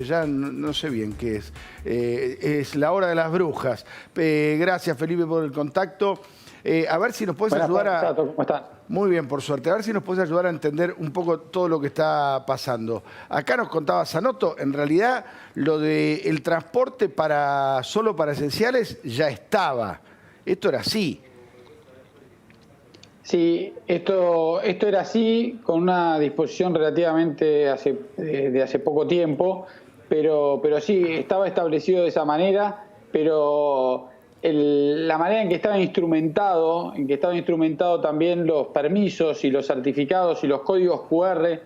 Ya no sé bien qué es. Es la hora de las brujas. Gracias, Felipe, por el contacto. A ver si nos puedes ayudar a... Tato, ¿cómo están? Muy bien, por suerte. A ver si nos puedes ayudar a entender un poco todo lo que está pasando. Acá nos contaba Sanoto, en realidad, lo del transporte solo para esenciales ya estaba. Esto era así. Sí, esto era así, con una disposición relativamente de hace poco tiempo, pero sí, estaba establecido de esa manera, pero la manera en que estaba instrumentado, también los permisos y los certificados y los códigos QR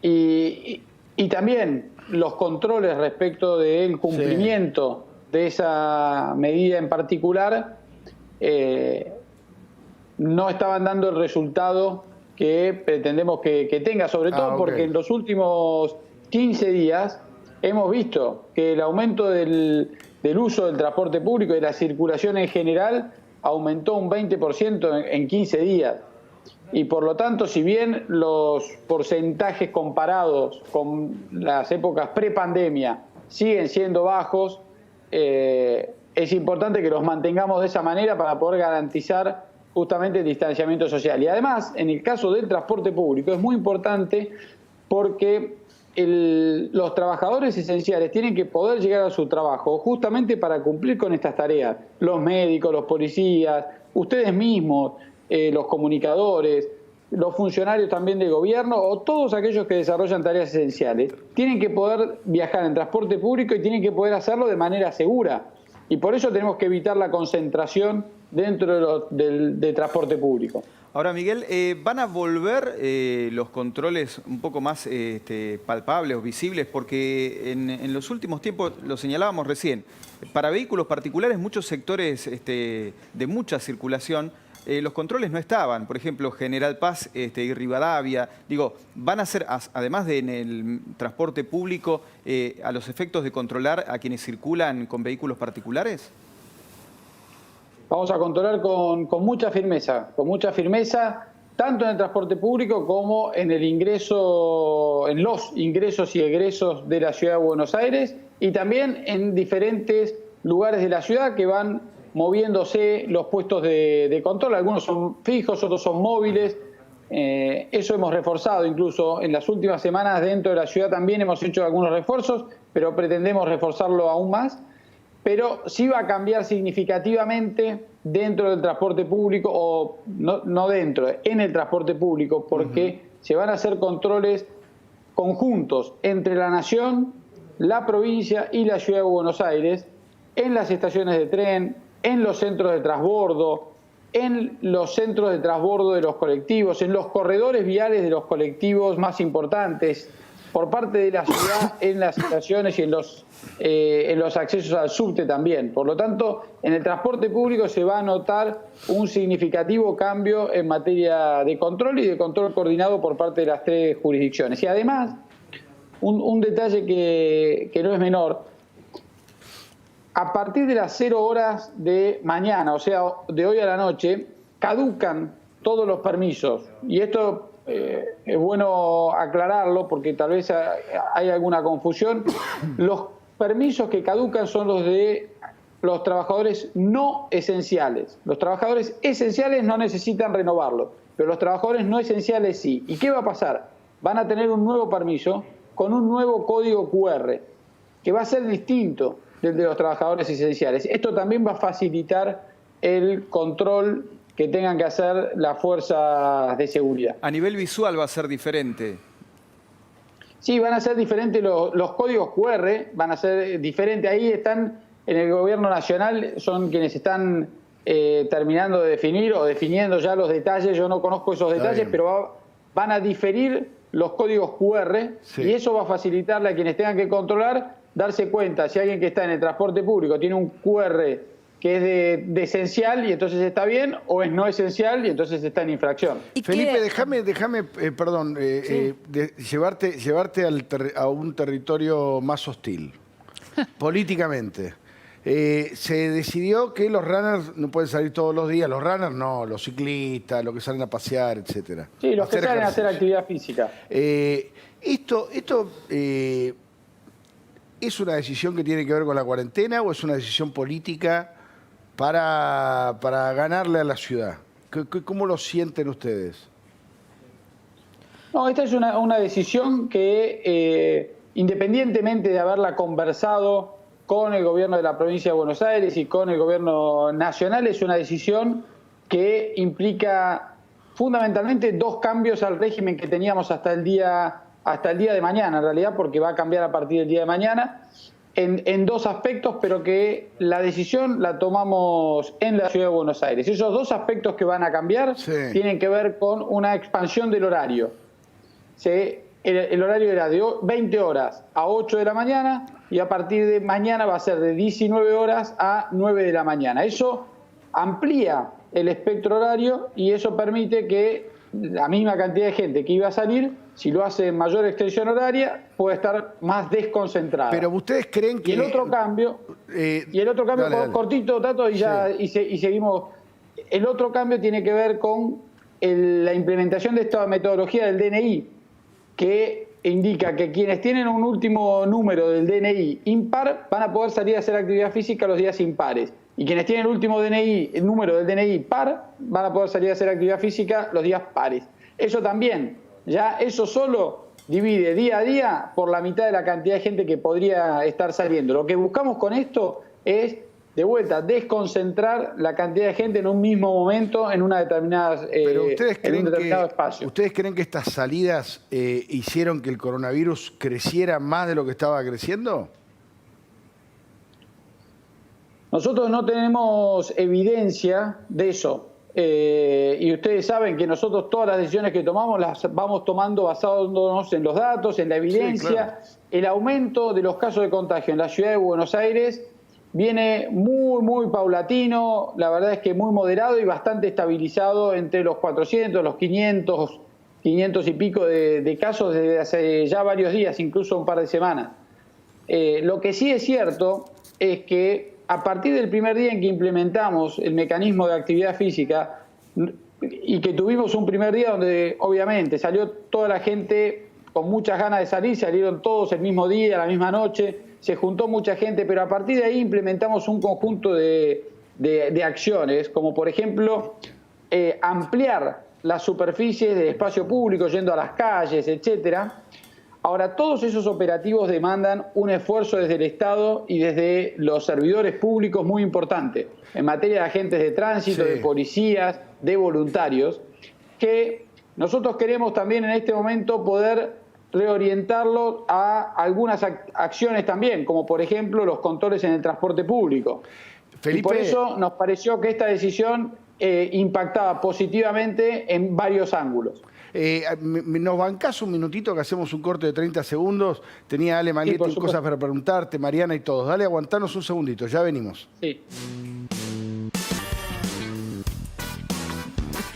y también los controles respecto del cumplimiento de esa medida en particular, no estaban dando el resultado que pretendemos que tenga, sobre todo porque en los últimos 15 días hemos visto que el aumento del uso del transporte público y de la circulación en general aumentó un 20% en 15 días. Y por lo tanto, si bien los porcentajes comparados con las épocas prepandemia siguen siendo bajos, es importante que los mantengamos de esa manera para poder garantizar justamente el distanciamiento social. Y además, en el caso del transporte público, es muy importante porque los trabajadores esenciales tienen que poder llegar a su trabajo justamente para cumplir con estas tareas. Los médicos, los policías, ustedes mismos, los comunicadores, los funcionarios también del gobierno o todos aquellos que desarrollan tareas esenciales, tienen que poder viajar en transporte público y tienen que poder hacerlo de manera segura. Y por eso tenemos que evitar la concentración dentro del transporte público. Ahora, Miguel, ¿van a volver los controles un poco más palpables o visibles? Porque en los últimos tiempos, lo señalábamos recién, para vehículos particulares, muchos sectores de mucha circulación, los controles no estaban. Por ejemplo, General Paz y Rivadavia. Digo, ¿van a ser, además de en el transporte público, a los efectos de controlar a quienes circulan con vehículos particulares? Vamos a controlar con mucha firmeza, tanto en el transporte público como en los ingresos y egresos de la Ciudad de Buenos Aires y también en diferentes lugares de la ciudad que van moviéndose los puestos de control. Algunos son fijos, otros son móviles. Eso hemos reforzado incluso en las últimas semanas dentro de la ciudad también hemos hecho algunos refuerzos, pero pretendemos reforzarlo aún más. Pero sí va a cambiar significativamente dentro del transporte público, o no dentro, en el transporte público, porque se van a hacer controles conjuntos entre la Nación, la provincia y la Ciudad de Buenos Aires, en las estaciones de tren, en los centros de transbordo, en los centros de transbordo de los colectivos, en los corredores viales de los colectivos más importantes, por parte de la ciudad, en las estaciones y en los accesos al subte también. Por lo tanto, en el transporte público se va a notar un significativo cambio en materia de control y de control coordinado por parte de las tres jurisdicciones. Y además, un detalle que no es menor, a partir de las 0 horas de mañana, o sea, de hoy a la noche, caducan todos los permisos. Y esto es bueno aclararlo porque tal vez hay alguna confusión. Los permisos que caducan son los de los trabajadores no esenciales. Los trabajadores esenciales no necesitan renovarlo, pero los trabajadores no esenciales sí. ¿Y qué va a pasar? Van a tener un nuevo permiso con un nuevo código QR que va a ser distinto del de los trabajadores esenciales. Esto también va a facilitar el control que tengan que hacer las fuerzas de seguridad. A nivel visual va a ser diferente. Sí, van a ser diferentes los códigos QR, van a ser diferentes. Ahí están, en el gobierno nacional, son quienes están terminando de definir o definiendo ya los detalles. Yo no conozco esos detalles, pero van a diferir los códigos QR y eso va a facilitarle a quienes tengan que controlar darse cuenta si alguien que está en el transporte público tiene un QR que es de esencial y entonces está bien, o es no esencial y entonces está en infracción. Felipe, déjame llevarte a un territorio más hostil, políticamente. Se decidió que los runners no pueden salir todos los días, los runners no, los ciclistas, los que salen a pasear, etcétera. Sí, los que salen a hacer actividad física. Esto ¿es una decisión que tiene que ver con la cuarentena o es una decisión política para ganarle a la ciudad? ¿Cómo lo sienten ustedes? No, esta es una decisión que, independientemente de haberla conversado con el gobierno de la provincia de Buenos Aires y con el gobierno nacional, es una decisión que implica fundamentalmente dos cambios al régimen que teníamos hasta el día de mañana, en realidad, porque va a cambiar a partir del día de mañana, en dos aspectos, pero que la decisión la tomamos en la Ciudad de Buenos Aires. Esos dos aspectos que van a cambiar tienen que ver con una expansión del horario. El horario era de 20 horas a 8 de la mañana y a partir de mañana va a ser de 19 horas a 9 de la mañana. Eso amplía el espectro horario y eso permite que la misma cantidad de gente que iba a salir, si lo hace en mayor extensión horaria, puede estar más desconcentrada. Pero ustedes creen que... Y el otro cambio, dale. cortito, Tato, y seguimos. El otro cambio tiene que ver con la implementación de esta metodología del DNI, que indica que quienes tienen un último número del DNI impar van a poder salir a hacer actividad física los días impares. Y quienes tienen el último el número del DNI par, van a poder salir a hacer actividad física los días pares. Eso también, eso solo divide día a día por la mitad de la cantidad de gente que podría estar saliendo. Lo que buscamos con esto es, de vuelta, desconcentrar la cantidad de gente en un mismo momento en una determinada Pero en un determinado espacio. ¿Ustedes creen que estas salidas hicieron que el coronavirus creciera más de lo que estaba creciendo? Nosotros no tenemos evidencia de eso. Y ustedes saben que nosotros todas las decisiones que tomamos las vamos tomando basándonos en los datos, en la evidencia. Sí, claro. El aumento de los casos de contagio en la ciudad de Buenos Aires viene muy paulatino, la verdad es que muy moderado y bastante estabilizado entre los 400, los 500 y pico de casos desde hace ya varios días, incluso un par de semanas. Lo que sí es cierto es que a partir del primer día en que implementamos el mecanismo de actividad física y que tuvimos un primer día donde obviamente salió toda la gente con muchas ganas de salir, salieron todos el mismo día, la misma noche, se juntó mucha gente, pero a partir de ahí implementamos un conjunto de acciones, como por ejemplo ampliar las superficies del espacio público, yendo a las calles, etcétera. Ahora, todos esos operativos demandan un esfuerzo desde el Estado y desde los servidores públicos muy importante, en materia de agentes de tránsito, de policías, de voluntarios, que nosotros queremos también en este momento poder reorientarlo a algunas acciones también, como por ejemplo los controles en el transporte público. Felipe, y por eso nos pareció que esta decisión impactaba positivamente en varios ángulos. ¿Nos bancás un minutito que hacemos un corte de 30 segundos? Tenía Ale Maglietti cosas para preguntarte, Mariana y todos. Dale, aguantanos un segundito, ya venimos. Sí.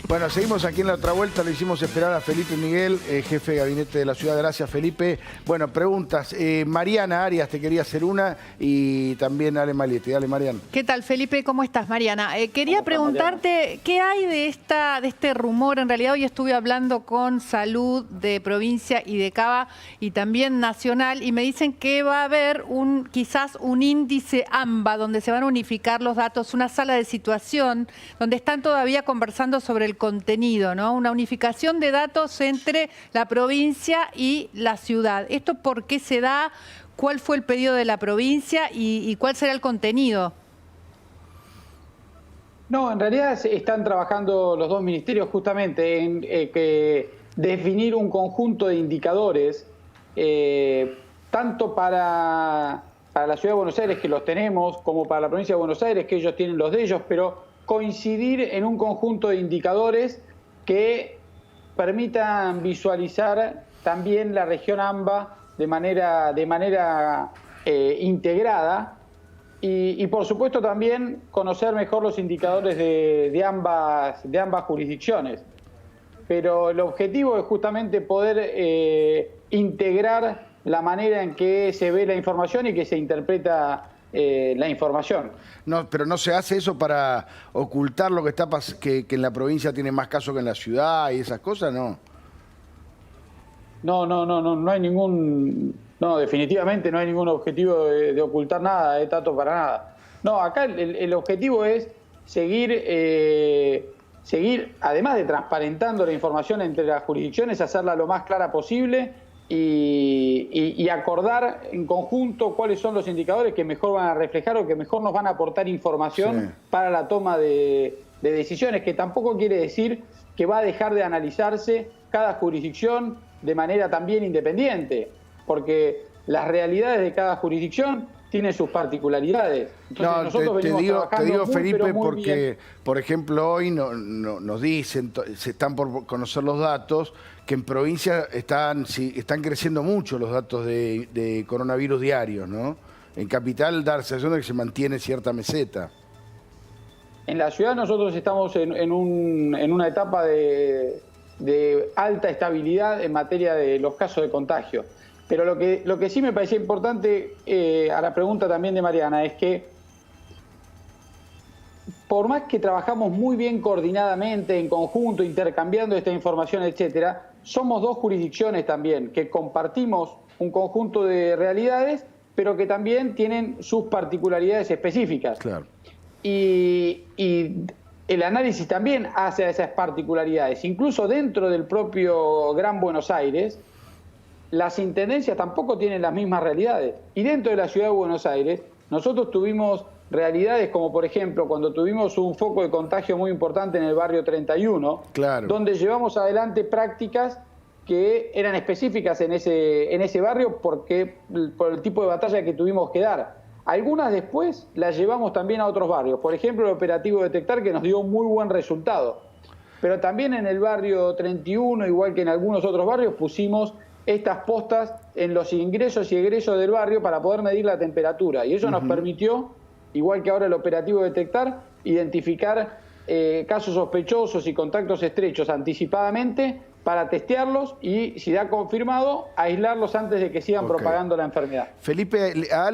Bueno, seguimos aquí en la otra vuelta, le hicimos esperar a Felipe Miguel, jefe de gabinete de la ciudad. Gracias, Felipe. Bueno, preguntas. Mariana Arias te quería hacer una y también Ale Maglietti. Dale, Mariana. ¿Qué tal, Felipe? ¿Cómo estás, Mariana? Quería preguntarte, ¿qué hay de este rumor? En realidad hoy estuve hablando con Salud de provincia y de Cava y también nacional y me dicen que va a haber quizás un índice AMBA donde se van a unificar los datos, una sala de situación donde están todavía conversando sobre el contenido, ¿no? Una unificación de datos entre la provincia y la ciudad. ¿Esto por qué se da? ¿Cuál fue el pedido de la provincia y cuál será el contenido? No, en realidad están trabajando los dos ministerios justamente en definir un conjunto de indicadores, tanto para la Ciudad de Buenos Aires, que los tenemos, como para la provincia de Buenos Aires, que ellos tienen los de ellos, pero coincidir en un conjunto de indicadores que permitan visualizar también la región AMBA de manera integrada y por supuesto también conocer mejor los indicadores de ambas jurisdicciones. Pero el objetivo es justamente poder integrar la manera en que se ve la información y que se interpreta la información. No, pero no se hace eso para ocultar lo que está que en la provincia tiene más casos que en la ciudad y esas cosas, ¿no? No hay ningún, no, definitivamente no hay ningún objetivo de ocultar nada, Tato, para nada. No, acá el objetivo es seguir, además de transparentando la información entre las jurisdicciones, hacerla lo más clara posible y acordar en conjunto cuáles son los indicadores que mejor van a reflejar o que mejor nos van a aportar información para la toma de decisiones, que tampoco quiere decir que va a dejar de analizarse cada jurisdicción de manera también independiente, porque las realidades de cada jurisdicción tienen sus particularidades. Entonces, no, te digo muy, Felipe, muy porque, bien. por ejemplo, hoy nos dicen, se están por conocer los datos, que en provincia están creciendo mucho los datos de coronavirus diarios, ¿no? En capital da la sensación de que se mantiene cierta meseta. En la ciudad nosotros estamos en una etapa de alta estabilidad en materia de los casos de contagio. Pero lo que sí me parecía importante a la pregunta también de Mariana es que por más que trabajamos muy bien coordinadamente, en conjunto, intercambiando esta información, etcétera, somos dos jurisdicciones también que compartimos un conjunto de realidades, pero que también tienen sus particularidades específicas. Claro. Y el análisis también hace a esas particularidades. Incluso dentro del propio Gran Buenos Aires, las intendencias tampoco tienen las mismas realidades. Y dentro de la ciudad de Buenos Aires, nosotros tuvimos realidades como, por ejemplo, cuando tuvimos un foco de contagio muy importante en el barrio 31, claro, donde llevamos adelante prácticas que eran específicas en ese barrio por el tipo de batalla que tuvimos que dar. Algunas después las llevamos también a otros barrios. Por ejemplo, el operativo Detectar, que nos dio un muy buen resultado. Pero también en el barrio 31, igual que en algunos otros barrios, pusimos estas postas en los ingresos y egresos del barrio para poder medir la temperatura. Y eso nos permitió, igual que ahora el operativo Detectar, identificar casos sospechosos y contactos estrechos anticipadamente para testearlos y, si da confirmado, aislarlos antes de que sigan propagando la enfermedad. Felipe, a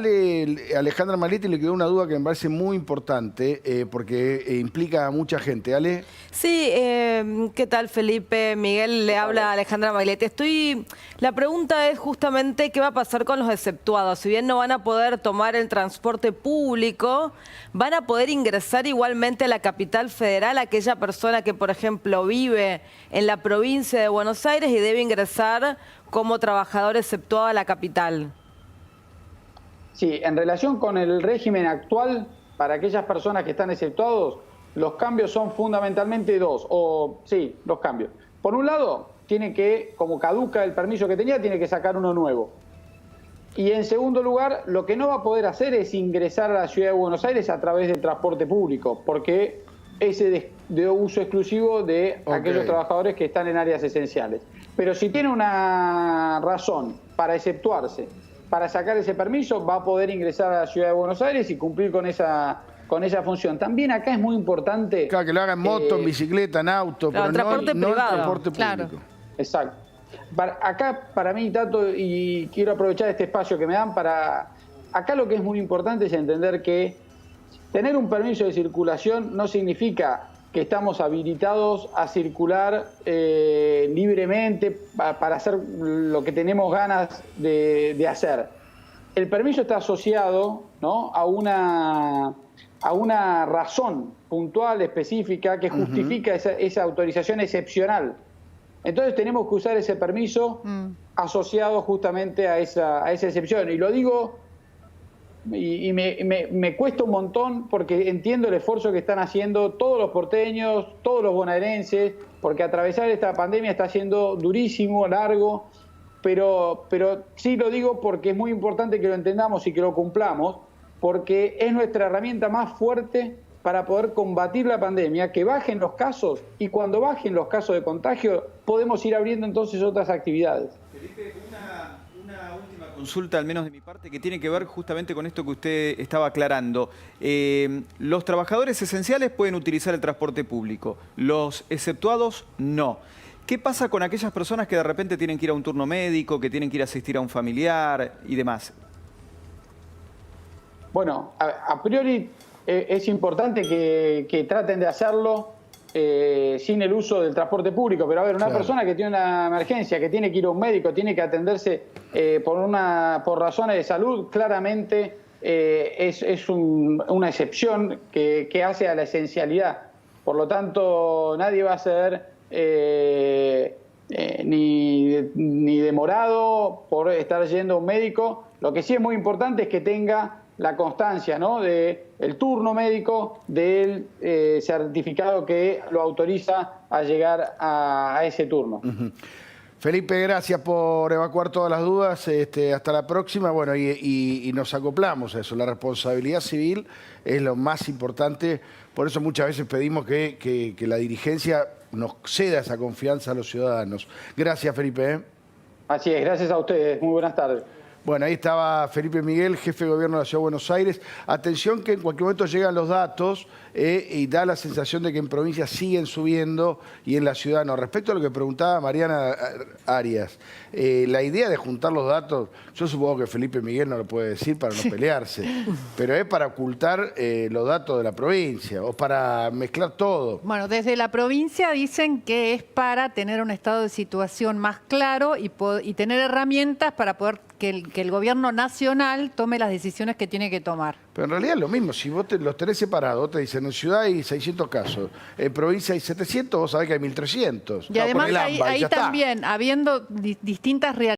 Alejandra Maglietti le quedó una duda que me parece muy importante porque implica a mucha gente. Ale. Sí, ¿qué tal, Felipe? Miguel, le habla Alejandra Maglietti. La pregunta es justamente qué va a pasar con los exceptuados. Si bien no van a poder tomar el transporte público, van a poder ingresar igualmente a la capital federal aquella persona que, por ejemplo, vive en la provincia de Buenos Aires y debe ingresar como trabajador exceptuado a la capital. Sí, en relación con el régimen actual, para aquellas personas que están exceptuados, los cambios son fundamentalmente dos, dos cambios. Por un lado, tiene que, como caduca el permiso que tenía, tiene que sacar uno nuevo. Y en segundo lugar, lo que no va a poder hacer es ingresar a la ciudad de Buenos Aires a través del transporte público, porque ese de uso exclusivo de aquellos trabajadores que están en áreas esenciales. Pero si tiene una razón para exceptuarse, para sacar ese permiso, va a poder ingresar a la ciudad de Buenos Aires y cumplir con esa función. También acá es muy importante... Claro, que lo haga en moto, en bicicleta, en auto, claro, pero no en transporte público. Claro. Exacto. Acá, para mí, Tato, y quiero aprovechar este espacio que me dan para... Acá lo que es muy importante es entender que tener un permiso de circulación no significa que estamos habilitados a circular libremente para hacer lo que tenemos ganas de hacer. El permiso está asociado, ¿no?, a una razón puntual, específica, que justifica esa autorización excepcional. Entonces tenemos que usar ese permiso asociado justamente a esa excepción. Y lo digo, y me cuesta un montón porque entiendo el esfuerzo que están haciendo todos los porteños, todos los bonaerenses, porque atravesar esta pandemia está siendo durísimo, largo, pero sí lo digo porque es muy importante que lo entendamos y que lo cumplamos, porque es nuestra herramienta más fuerte para poder combatir la pandemia, que bajen los casos, y cuando bajen los casos de contagio podemos ir abriendo entonces otras actividades. Felipe, una última consulta, al menos de mi parte, que tiene que ver justamente con esto que usted estaba aclarando. Los trabajadores esenciales pueden utilizar el transporte público, los exceptuados no. ¿Qué pasa con aquellas personas que de repente tienen que ir a un turno médico, que tienen que ir a asistir a un familiar y demás? Bueno, a priori es importante que traten de hacerlo sin el uso del transporte público. Pero a ver, una Claro. persona que tiene una emergencia, que tiene que ir a un médico, tiene que atenderse por razones de salud, claramente es una excepción que hace a la esencialidad. Por lo tanto, nadie va a ser ni demorado por estar yendo a un médico. Lo que sí es muy importante es que tenga la constancia, ¿no?, del turno médico, del certificado que lo autoriza a llegar a ese turno. Felipe, gracias por evacuar todas las dudas. Hasta la próxima. Bueno, y nos acoplamos a eso. La responsabilidad civil es lo más importante. Por eso muchas veces pedimos que la dirigencia nos ceda esa confianza a los ciudadanos. Gracias, Felipe. Así es, gracias a ustedes. Muy buenas tardes. Bueno, ahí estaba Felipe Miguel, jefe de gobierno de la Ciudad de Buenos Aires. Atención que en cualquier momento llegan los datos y da la sensación de que en provincias siguen subiendo y en la ciudad no. Respecto a lo que preguntaba Mariana Arias, la idea de juntar los datos, yo supongo que Felipe Miguel no lo puede decir para no pelearse, pero es para ocultar los datos de la provincia o para mezclar todo. Bueno, desde la provincia dicen que es para tener un estado de situación más claro y tener herramientas para poder que el gobierno nacional tome las decisiones que tiene que tomar. Pero en realidad es lo mismo, si vos los tenés separados, te dicen en ciudad hay 600 casos, en provincia hay 700, vos sabés que hay 1300. Y además Con el AMBA, y ahí ya está. también, habiendo distintas realidades,